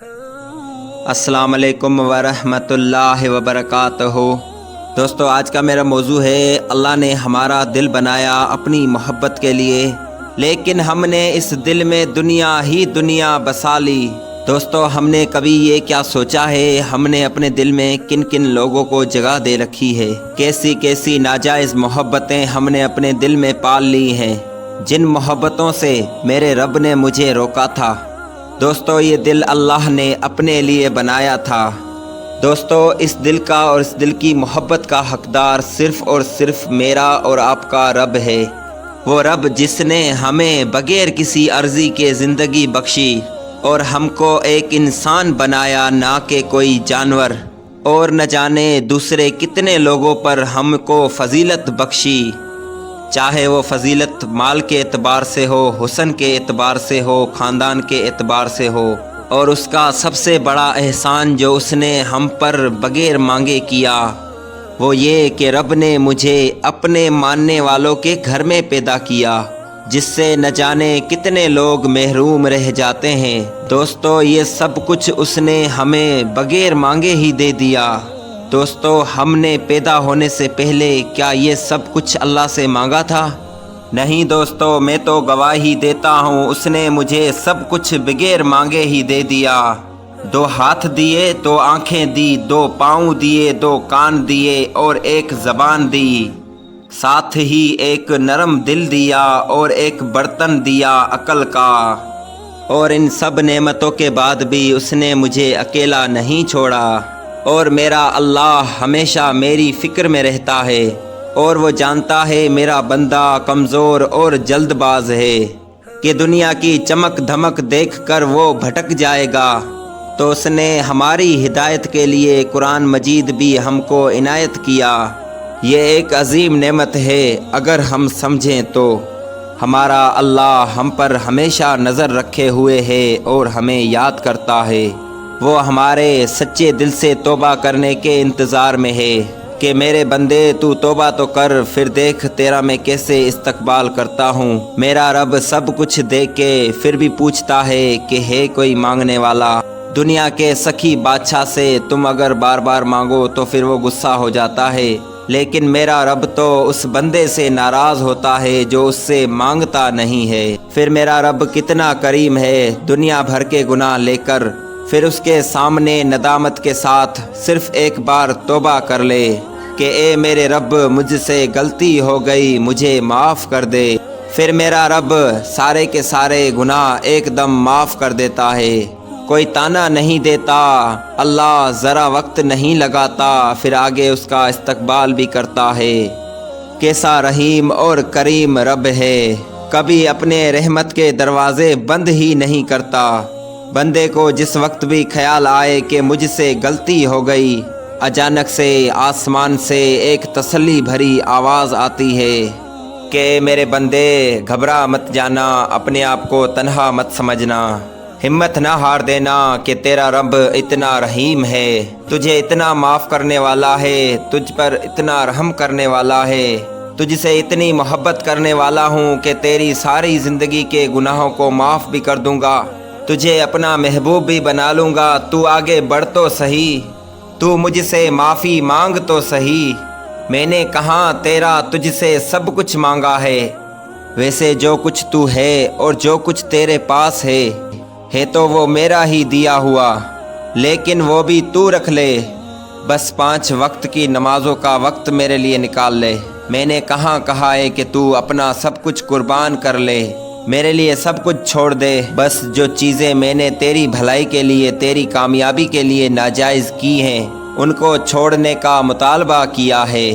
السلام علیکم ورحمۃ اللہ وبرکاتہ۔ دوستو، آج کا میرا موضوع ہے اللہ نے ہمارا دل بنایا اپنی محبت کے لیے، لیکن ہم نے اس دل میں دنیا ہی دنیا بسا لی۔ دوستو، ہم نے کبھی یہ کیا سوچا ہے ہم نے اپنے دل میں کن کن لوگوں کو جگہ دے رکھی ہے، کیسی کیسی ناجائز محبتیں ہم نے اپنے دل میں پال لی ہیں، جن محبتوں سے میرے رب نے مجھے روکا تھا۔ دوستو، یہ دل اللہ نے اپنے لیے بنایا تھا۔ دوستو، اس دل کا اور اس دل کی محبت کا حقدار صرف اور صرف میرا اور آپ کا رب ہے۔ وہ رب جس نے ہمیں بغیر کسی عرضی کے زندگی بخشی اور ہم کو ایک انسان بنایا، نہ کہ کوئی جانور، اور نہ جانے دوسرے کتنے لوگوں پر ہم کو فضیلت بخشی، چاہے وہ فضیلت مال کے اعتبار سے ہو، حسن کے اعتبار سے ہو، خاندان کے اعتبار سے ہو، اور اس کا سب سے بڑا احسان جو اس نے ہم پر بغیر مانگے کیا، وہ یہ کہ رب نے مجھے اپنے ماننے والوں کے گھر میں پیدا کیا، جس سے نہ جانے کتنے لوگ محروم رہ جاتے ہیں۔ دوستو، یہ سب کچھ اس نے ہمیں بغیر مانگے ہی دے دیا۔ دوستو، ہم نے پیدا ہونے سے پہلے کیا یہ سب کچھ اللہ سے مانگا تھا؟ نہیں دوستو، میں تو گواہی دیتا ہوں اس نے مجھے سب کچھ بغیر مانگے ہی دے دیا۔ 2 ہاتھ دیے، 2 آنکھیں دی، 2 پاؤں دیے، 2 کان دیے اور 1 زبان دی، ساتھ ہی ایک نرم دل دیا اور ایک برتن دیا عقل کا۔ اور ان سب نعمتوں کے بعد بھی اس نے مجھے اکیلا نہیں چھوڑا، اور میرا اللہ ہمیشہ میری فکر میں رہتا ہے، اور وہ جانتا ہے میرا بندہ کمزور اور جلد باز ہے، کہ دنیا کی چمک دھمک دیکھ کر وہ بھٹک جائے گا، تو اس نے ہماری ہدایت کے لیے قرآن مجید بھی ہم کو عنایت کیا۔ یہ ایک عظیم نعمت ہے اگر ہم سمجھیں تو۔ ہمارا اللہ ہم پر ہمیشہ نظر رکھے ہوئے ہے اور ہمیں یاد کرتا ہے۔ وہ ہمارے سچے دل سے توبہ کرنے کے انتظار میں ہے کہ میرے بندے تو توبہ تو کر، پھر دیکھ تیرا میں کیسے استقبال کرتا ہوں۔ میرا رب سب کچھ دیکھ کے پھر بھی پوچھتا ہے کہ ہے کوئی مانگنے والا؟ دنیا کے سخی بادشاہ سے تم اگر بار بار مانگو تو پھر وہ غصہ ہو جاتا ہے، لیکن میرا رب تو اس بندے سے ناراض ہوتا ہے جو اس سے مانگتا نہیں ہے۔ پھر میرا رب کتنا کریم ہے، دنیا بھر کے گناہ لے کر پھر اس کے سامنے ندامت کے ساتھ صرف ایک بار توبہ کر لے کہ اے میرے رب، مجھ سے غلطی ہو گئی، مجھے معاف کر دے۔ پھر میرا رب سارے کے سارے گناہ ایک دم معاف کر دیتا ہے، کوئی تانا نہیں دیتا، اللہ ذرا وقت نہیں لگاتا، پھر آگے اس کا استقبال بھی کرتا ہے۔ کیسا رحیم اور کریم رب ہے، کبھی اپنے رحمت کے دروازے بند ہی نہیں کرتا۔ بندے کو جس وقت بھی خیال آئے کہ مجھ سے غلطی ہو گئی، اچانک سے آسمان سے ایک تسلی بھری آواز آتی ہے کہ اے میرے بندے، گھبرا مت جانا، اپنے آپ کو تنہا مت سمجھنا، ہمت نہ ہار دینا کہ تیرا رب اتنا رحیم ہے، تجھے اتنا معاف کرنے والا ہے، تجھ پر اتنا رحم کرنے والا ہے، تجھ سے اتنی محبت کرنے والا ہوں کہ تیری ساری زندگی کے گناہوں کو معاف بھی کر دوں گا، تجھے اپنا محبوب بھی بنا لوں گا، تو آگے بڑھ تو صحیح، تو مجھ سے معافی مانگ تو صحیح، میں نے کہاں تیرا تجھ سے سب کچھ مانگا ہے، ویسے جو کچھ تو ہے اور جو کچھ تیرے پاس ہے تو وہ میرا ہی دیا ہوا، لیکن وہ بھی تو رکھ لے، بس 5 وقت کی نمازوں کا وقت میرے لیے نکال لے۔ میں نے کہاں کہا ہے کہ تو اپنا سب کچھ قربان کر لے، میرے لیے سب کچھ چھوڑ دے، بس جو چیزیں میں نے تیری بھلائی کے لیے، تیری کامیابی کے لیے ناجائز کی ہیں، ان کو چھوڑنے کا مطالبہ کیا ہے۔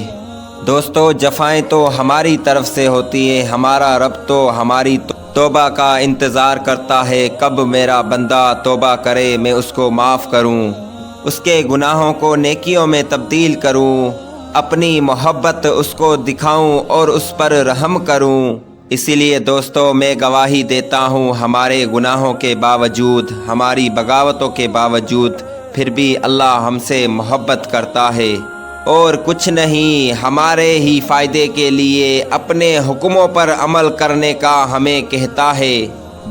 دوستو، جفائیں تو ہماری طرف سے ہوتی ہیں، ہمارا رب تو ہماری توبہ کا انتظار کرتا ہے، کب میرا بندہ توبہ کرے میں اس کو معاف کروں، اس کے گناہوں کو نیکیوں میں تبدیل کروں، اپنی محبت اس کو دکھاؤں اور اس پر رحم کروں۔ اسی لیے دوستو، میں گواہی دیتا ہوں ہمارے گناہوں کے باوجود، ہماری بغاوتوں کے باوجود، پھر بھی اللہ ہم سے محبت کرتا ہے، اور کچھ نہیں، ہمارے ہی فائدے کے لیے اپنے حکموں پر عمل کرنے کا ہمیں کہتا ہے۔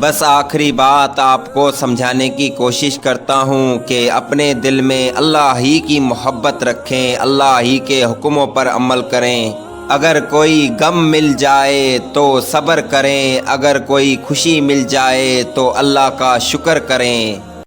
بس آخری بات آپ کو سمجھانے کی کوشش کرتا ہوں کہ اپنے دل میں اللہ ہی کی محبت رکھیں، اللہ ہی کے حکموں پر عمل کریں۔ اگر کوئی غم مل جائے تو صبر کریں، اگر کوئی خوشی مل جائے تو اللہ کا شکر کریں۔